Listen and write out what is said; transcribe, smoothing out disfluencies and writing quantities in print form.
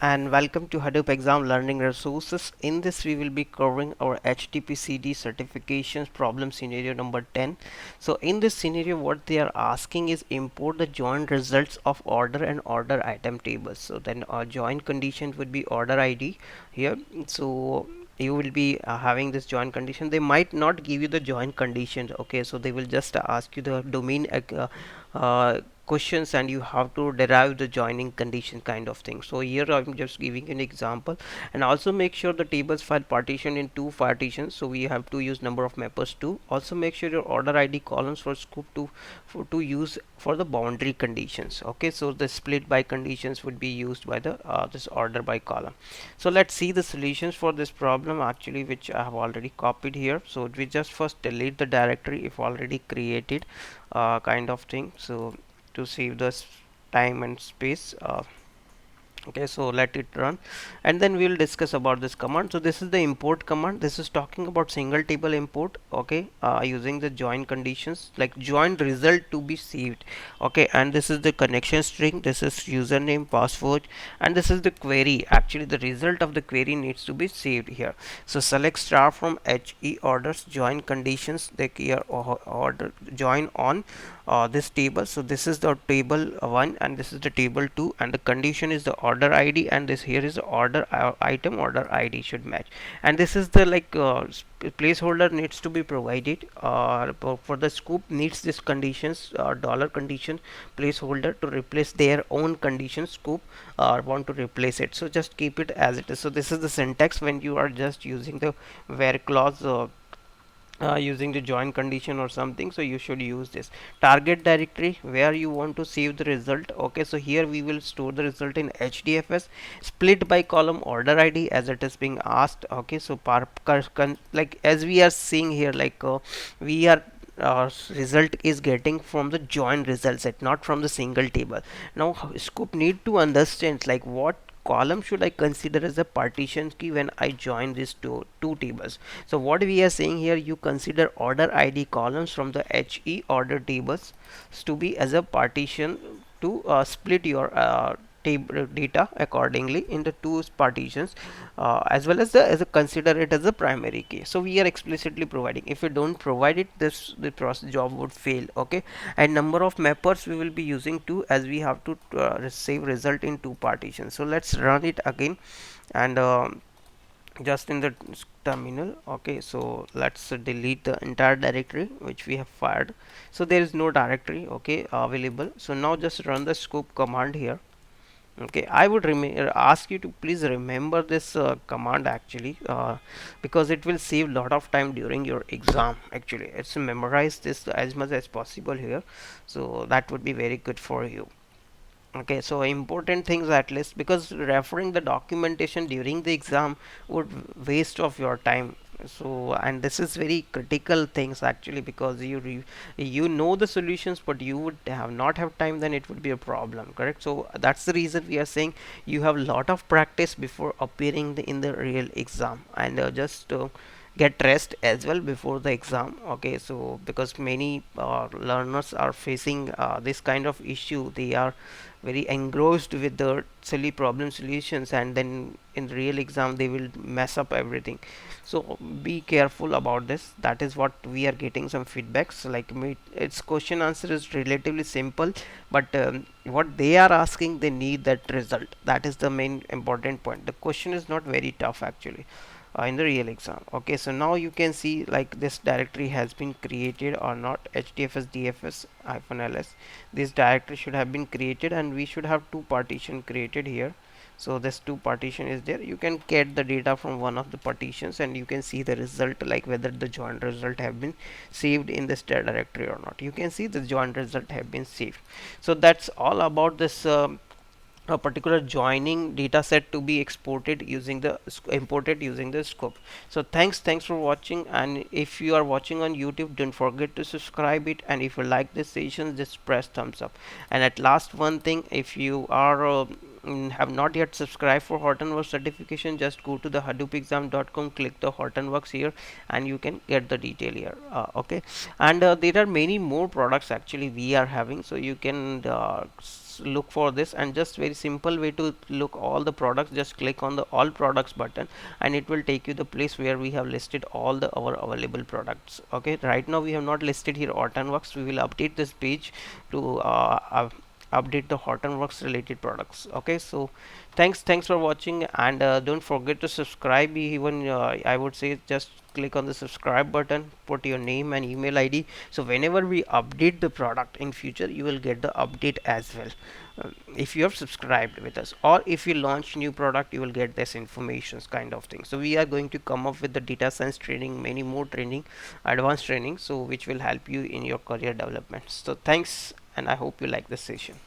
and welcome to Hadoop Exam Learning Resources. In this we will be covering our HDPCD certifications problem scenario number 10. So in this scenario what they are asking is import the joint results of order and order item tables. So then our joint condition would be order ID here. So you will be having this joint condition. They might not give you the joint condition, okay, so they will just ask you the domain questions and you have to derive the joining condition kind of thing. So here I'm just giving an example, and also make sure the tables file partition in two partitions, so we have to use number of mappers 2. Also make sure your order ID columns for scope to use for the boundary conditions. Okay, so the split by conditions would be used by the this order by column. So let's see the solutions for this problem actually, which I have already copied here. So we just first delete the directory if already created, kind of thing, so to save the time and space. Okay, so let it run and then we will discuss about this command. So this is the import command. This is talking about single table import, okay, using the join conditions like join result to be saved. Okay, and this is the connection string, this is username, password, and this is the query. Actually the result of the query needs to be saved here. So select star from HE orders join conditions, the here order join on this table. So this is the table 1 and this is the table 2, and the condition is the order ID, and this here is the order item order ID should match, and this is the like placeholder needs to be provided for the scope needs this conditions dollar condition placeholder to replace their own condition scope want to replace it. So just keep it as it is. So this is the syntax when you are just using the where clause using the join condition or something. So you should use this target directory where you want to save the result. Okay, so here we will store the result in HDFS split by column order ID as it is being asked. Okay, so like as we are seeing here, like we are result is getting from the join result set, not from the single table. Now scope need to understand like what column should I consider as a partition key when I join these two tables. So what we are saying here, you consider order ID columns from the HE order tables to be as a partition to split your table data accordingly in the two partitions, as well as a consider it as a primary key. So we are explicitly providing. If you don't provide it, the process job would fail. Okay, and number of mappers we will be using 2 as we have to save result in two partitions. So let's run it again and just in the terminal. Okay, so let's delete the entire directory which we have fired. So there is no directory, okay, available. So now just run the scope command here. Okay, I would ask you to please remember this command actually, because it will save lot of time during your exam. Actually it's memorize this as much as possible here, so that would be very good for you. Okay, so important things at least, because referring the documentation during the exam would waste of your time. So and this is very critical things actually, because you know the solutions but you would have not have time, then it would be a problem, correct? So that's the reason we are saying you have a lot of practice before appearing in the real exam, and just get rest as well before the exam. Okay, so because many learners are facing this kind of issue, they are very engrossed with the silly problem solutions, and then in the real exam they will mess up everything. So be careful about this. That is what we are getting some feedbacks like its question answer is relatively simple, but what they are asking, they need that result. That is the main important point. The question is not very tough actually in the real exam. Okay, so now you can see like this directory has been created or not, hdfs dfs -ls. This directory should have been created and we should have two partition created here. So this two partition is there. You can get the data from one of the partitions and you can see the result, like whether the joint result have been saved in this directory or not. You can see the joint result have been saved. So that's all about this a particular joining data set to be exported using the imported using the scope. So thanks for watching, and if you are watching on YouTube, don't forget to subscribe it, and if you like this session, just press thumbs up. And at last, one thing, if you are have not yet subscribed for Hortonworks certification, just go to the hadoopexam.com, click the Hortonworks here, and you can get the detail here. Okay, and there are many more products actually we are having, so you can look for this, and just very simple way to look all the products, just click on the all products button, and it will take you the place where we have listed all the our available products. Okay, right now we have not listed here Hortonworks. We will update this page to update the Hortonworks related products. Okay, so thanks for watching, and don't forget to subscribe. Even I would say just click on the subscribe button, put your name and email ID, so whenever we update the product in future, you will get the update as well. If you have subscribed with us, or if you launch new product, you will get this information kind of thing. So we are going to come up with the data science training, many more training, advanced training, so which will help you in your career development. So thanks, and I hope you like this session.